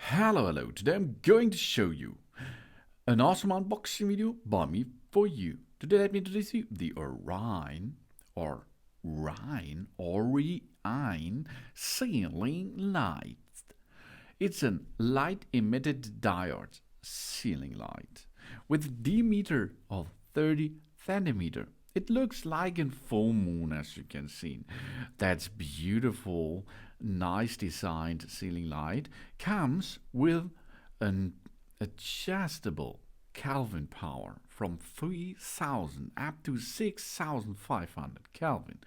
Hello, today I'm going to show you an awesome unboxing video by me for you. Today let me introduce you the OREiN or OREiN ceiling light. It's a light emitted diode ceiling light with a diameter of 30 centimeter. It looks like a full moon, as you can see. That's beautiful, nice designed ceiling light. Comes with an adjustable Kelvin power from 3000 up to 6500 Kelvin.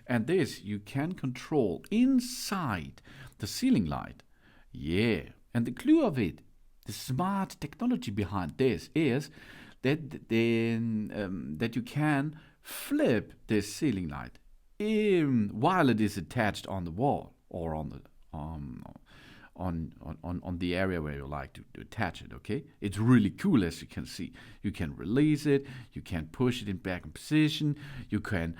And this you can control inside the ceiling light. Yeah, and the clue of it, the smart technology behind this is that you can flip this ceiling light while it is attached on the wall or on the area where you like to attach it. Okay, it's really cool, as you can see. You can release it, you can push it in back in position, you can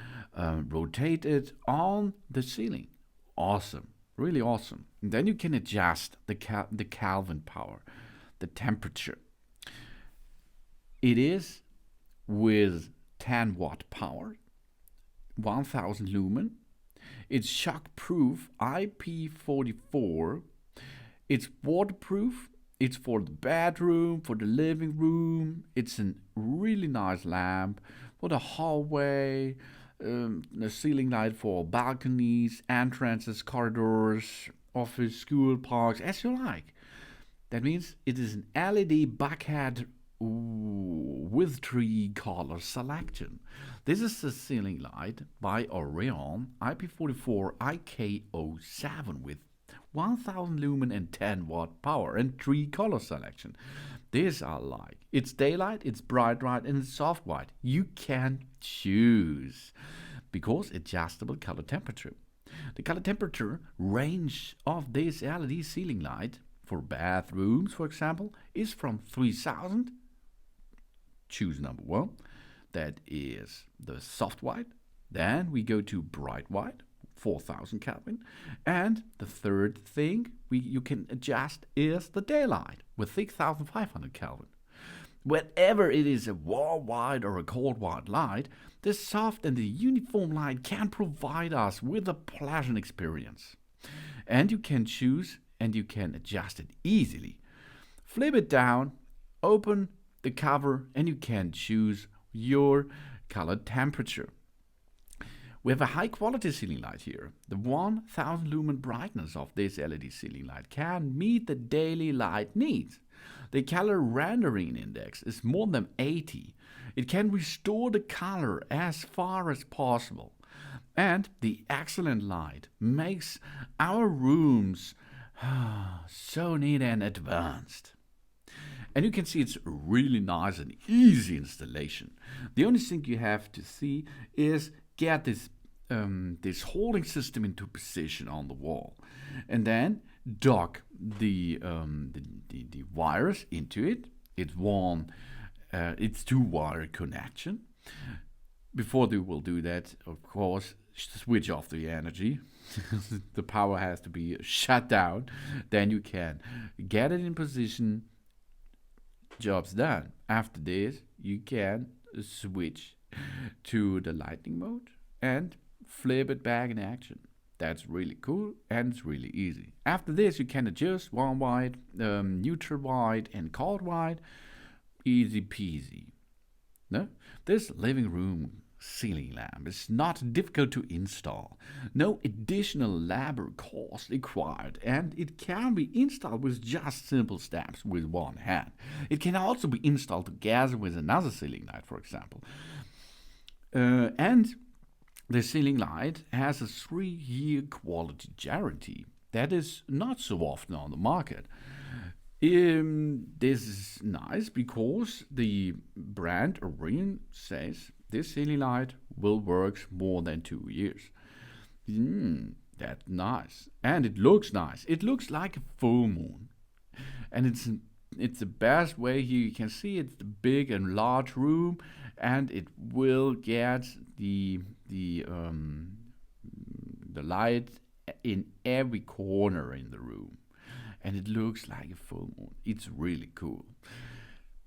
rotate it on the ceiling. Awesome, really awesome. And then you can adjust the Kelvin power, the temperature. It is with 10 watt power, 1000 lumen. It's shockproof IP44. It's waterproof. It's for the bedroom, for the living room. It's a really nice lamp for the hallway, the ceiling light for balconies, entrances, corridors, office, school, parks, as you like. That means it is an LED bulkhead with 3 color selection. This is the ceiling light by OREiN IP44 IK07 with 1000 lumen and 10 watt power and 3 color selection. These are like, it's daylight, it's bright white, and it's soft white. You can choose because adjustable color temperature. The color temperature range of this LED ceiling light for bathrooms, for example, is from 3000. Choose number 1. That is the soft white. Then we go to bright white, 4000 Kelvin. And the third thing you can adjust is the daylight with 6500 Kelvin. Whenever it is a warm white or a cold white light, the soft and the uniform light can provide us with a pleasant experience. And you can choose and you can adjust it easily. Flip it down, open the cover, and you can choose your color temperature. We have a high quality ceiling light here. The 1000 lumen brightness of this LED ceiling light can meet the daily light needs. The color rendering index is more than 80. It can restore the color as far as possible. And the excellent light makes our rooms so neat and advanced. And you can see it's really nice and easy installation. The only thing you have to see is get this holding system into position on the wall, and then dock the wires into it. It's 2-wire connection. Before they will do that, of course, switch off the energy. The power has to be shut down. Then you can get it in position. Job's done. After this, you can switch to the lightning mode and flip it back in action. That's really cool and it's really easy. After this, you can adjust warm white, neutral white, and cold white. Easy peasy. No? This living room ceiling lamp is not difficult to install. No additional labor cost required, and it can be installed with just simple steps with one hand. It can also be installed together with another ceiling light, for example. And the ceiling light has a 3-year quality guarantee. That is not so often on the market. This is nice because the brand OREiN says this ceiling light will work more than 2 years. That's nice. And it looks nice. It looks like a full moon. And it's the best way here. You can see it's the big and large room, and it will get the light in every corner in the room. and it looks like a full moon. It's really cool.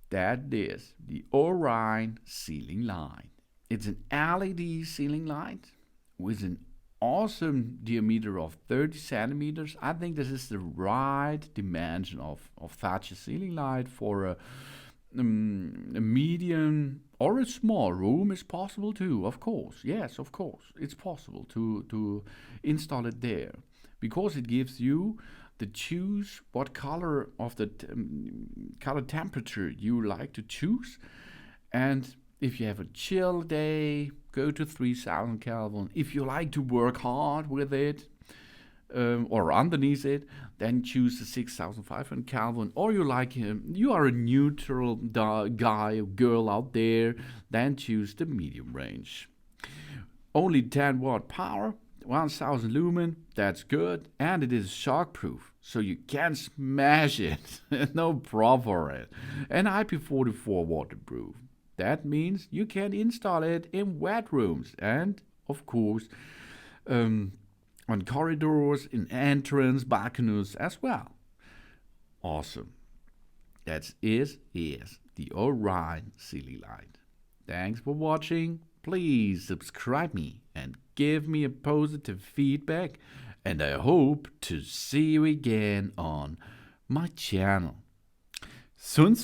That is the OREiN ceiling light. It's an LED ceiling light with an awesome diameter of 30 centimeters. I think this is the right dimension of such a ceiling light for a medium or a small room is possible too, of course. Yes, of course. It's possible to install it there because it gives you the choose what color of the color temperature you like to choose. And if you have a chill day, go to 3000 Kelvin. If you like to work hard with it or underneath it, then choose the 6500 Kelvin. Or you are a neutral guy or girl out there, then choose the medium range. Only 10 watt power, 1000 lumen, that's good, and it is shockproof, so you can smash it, no problem for it. And IP44 waterproof. That means you can install it in wet rooms and, of course, on corridors, in entrance, balconies as well. Awesome. That is the OREiN ceiling light. Thanks for watching. Please subscribe me and give me a positive feedback. And I hope to see you again on my channel. Soon.